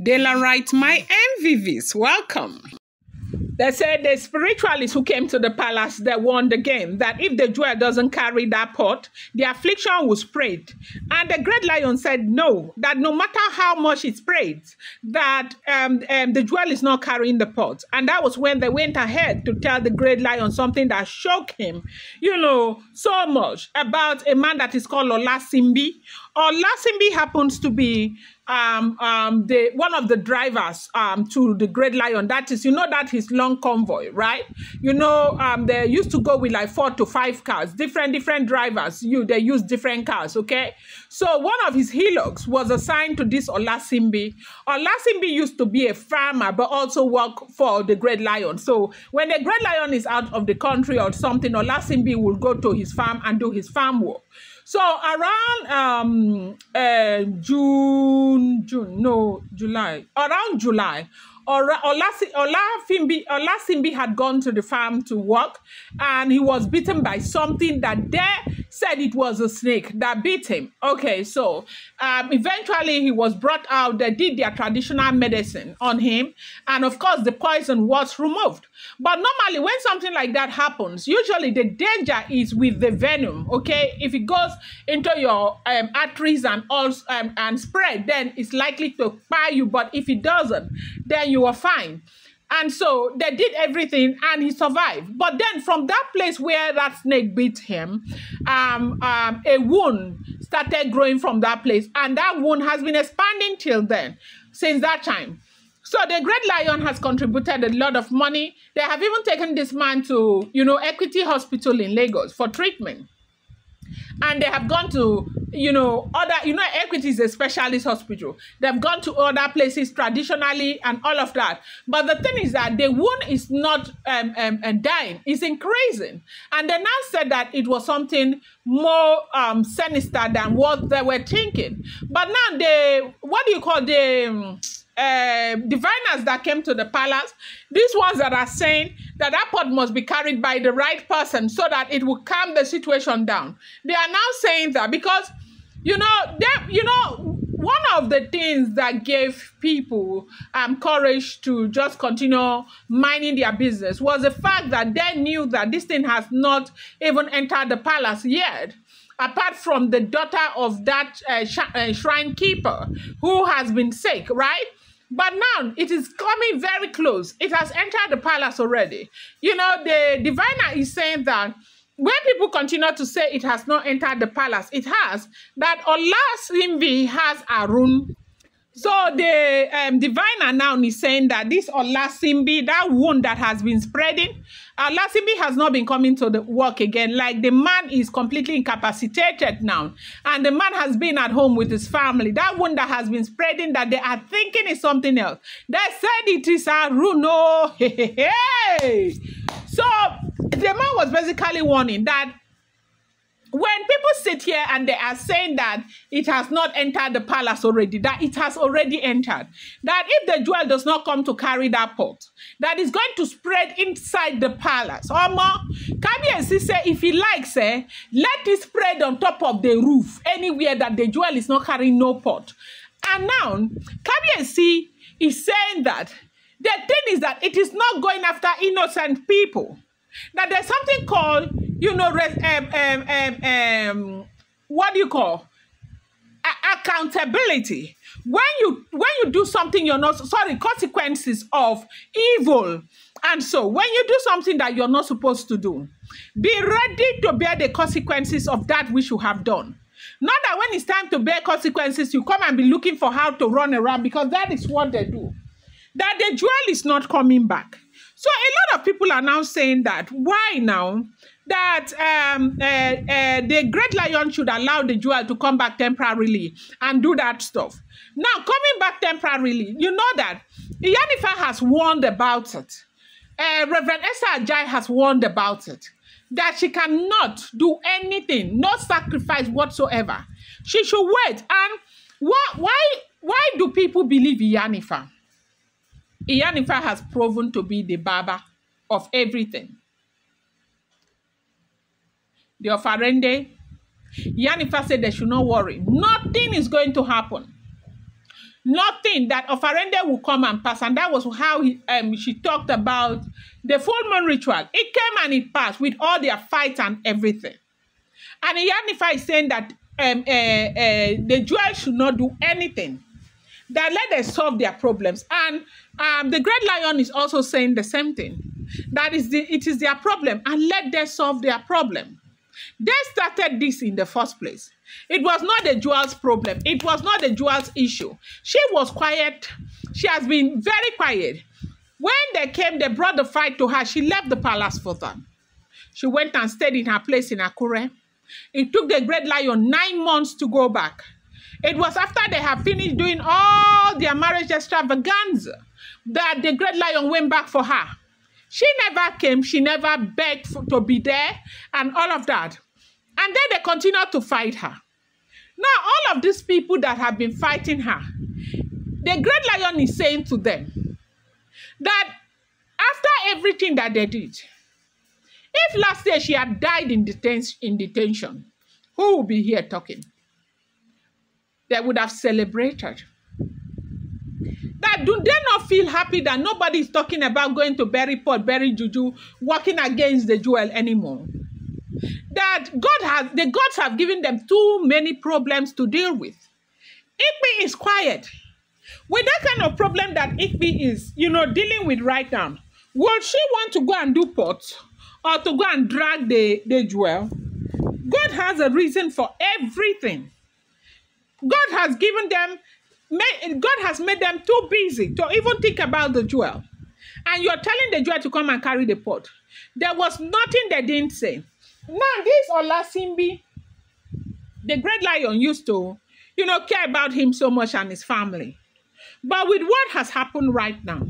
Dela writes, my MVVs, welcome. They said the spiritualists who came to the palace, they warned again that if the jewel doesn't carry that pot, the affliction will spread. And the great lion said no, that no matter how much it spreads, that the jewel is not carrying the pot. And that was when they went ahead to tell the great lion something that shocked him, so much about a man that is called Olasimbi. Olasimbi happens to be one of the drivers to the great lion. That is, that his long convoy, right? They used to go with like 4 to 5 cars, different drivers. They use different cars, okay? So one of his hillocks was assigned to this Olasimbi. Olasimbi used to be a farmer, but also work for the great lion. So when the great lion is out of the country or something, Olasimbi will go to his farm and do his farm work. So around July, Olasimbi had gone to the farm to work, and he was bitten by something that they said it was a snake that bit him. Okay, so eventually he was brought out. They did their traditional medicine on him, and of course the poison was removed. But normally when something like that happens, usually the danger is with the venom, okay? If it goes into your arteries and spread, then it's likely to bite you. But if it doesn't, then you are fine. And so they did everything and he survived. But then from that place where that snake bit him, a wound started growing from that place. And that wound has been expanding till then, since that time. So the great lion has contributed a lot of money. They have even taken this man to, Equity Hospital in Lagos for treatment. And they have gone to, Equity is a specialist hospital. They've gone to other places traditionally and all of that. But the thing is that the wound is not dying, it's increasing. And they now said that it was something more sinister than what they were thinking. But now diviners that came to the palace, these ones that are saying that that pot must be carried by the right person so that it will calm the situation down. They are now saying that because, one of the things that gave people courage to just continue minding their business was the fact that they knew that this thing has not even entered the palace yet, apart from the daughter of that shrine keeper who has been sick, right? But now it is coming very close. It has entered the palace already. The diviner is saying that when people continue to say it has not entered the palace, it has, that Olasimbi has a room. So the diviner now is saying that this Olasimbi, that wound that has been spreading, Olasimbi has not been coming to the work again. Like the man is completely incapacitated now. And the man has been at home with his family. That wound that has been spreading that they are thinking is something else. They said it is a runo. So the man was basically warning that when people sit here and they are saying that it has not entered the palace already, that it has already entered, that if the jewel does not come to carry that pot, that is going to spread inside the palace. Omo, Kabiyesi say if he likes, let it spread on top of the roof, anywhere that the jewel is not carrying no pot. And now, Kabiyesi is saying that the thing is that it is not going after innocent people. That there's something called, what do you call? Accountability. When you do something you're not, consequences of evil. And so when you do something that you're not supposed to do, be ready to bear the consequences of that which you have done. Not that when it's time to bear consequences, you come and be looking for how to run around, because that is what they do. That the jewel is not coming back. So a lot of people are now saying that, why now? That the great lion should allow the jewel to come back temporarily and do that stuff. Now, coming back temporarily, you know that Iyanifa has warned about it. Reverend Esther Ajay has warned about it. That she cannot do anything, no sacrifice whatsoever. She should wait. And why do people believe Iyanifa? Iyanifa has proven to be the Baba of everything. The Ofarende, Iyanifa said they should not worry. Nothing is going to happen. nothing, that Ofarende will come and pass. And that was how she talked about the full moon ritual. It came and it passed with all their fights and everything. And Iyanifa is saying that the jewel should not do anything, that let them solve their problems. And the Great Lion is also saying the same thing, that it is their problem, and let them solve their problem. They started this in the first place. It was not the jewel's problem. It was not the jewel's issue. She was quiet. She has been very quiet. When they came, they brought the fight to her. She left the palace for them. She went and stayed in her place in Akure. It took the Great Lion 9 months to go back. It was after they had finished doing all their marriage extravaganza that the Great Lion went back for her. She never came. She never begged to be there and all of that. And then they continued to fight her. Now, all of these people that have been fighting her, the Great Lion is saying to them that after everything that they did, if last year she had died in detention, who would be here talking? They would have celebrated. That do they not feel happy that nobody is talking about going to bury pot, bury juju, working against the jewel anymore? That the gods have given them too many problems to deal with. Ikpi is quiet. With that kind of problem that Ikpi is, dealing with right now, would she want to go and do pots or to go and drag the jewel? God has a reason for everything. God has given them, God has made them too busy to even think about the jewel. And you're telling the jewel to come and carry the pot. There was nothing they didn't say. Now, this Olasimbi, the Great Lion used to, care about him so much and his family. But with what has happened right now,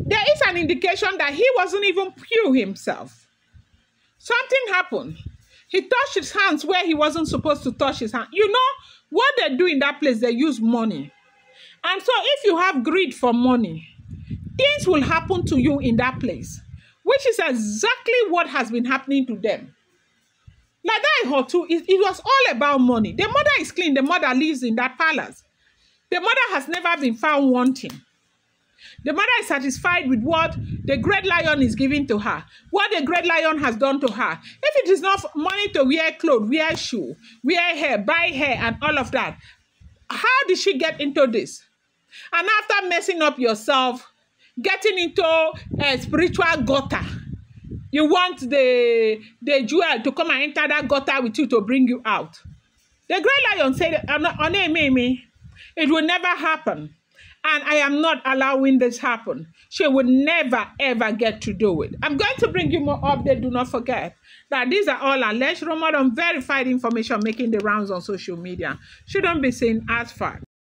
there is an indication that he wasn't even pure himself. Something happened. He touched his hands where he wasn't supposed to touch his hand. What they do in that place, they use money. And so if you have greed for money, things will happen to you in that place, which is exactly what has been happening to them. Like that Hotu, it was all about money. The mother is clean. The mother lives in that palace. The mother has never been found wanting. The mother is satisfied with what the Great Lion is giving to her, what the Great Lion has done to her. If it is not money to wear clothes, wear shoe, wear hair, buy hair, and all of that, how did she get into this? And after messing up yourself, getting into a spiritual gutter, you want the jewel to come and enter that gutter with you to bring you out. The Great Lion said, it will never happen. And I am not allowing this happen. She would never, ever get to do it. I'm going to bring you more updates. Do not forget that these are all alleged, rumored, unverified information making the rounds on social media. Shouldn't be seen as fact.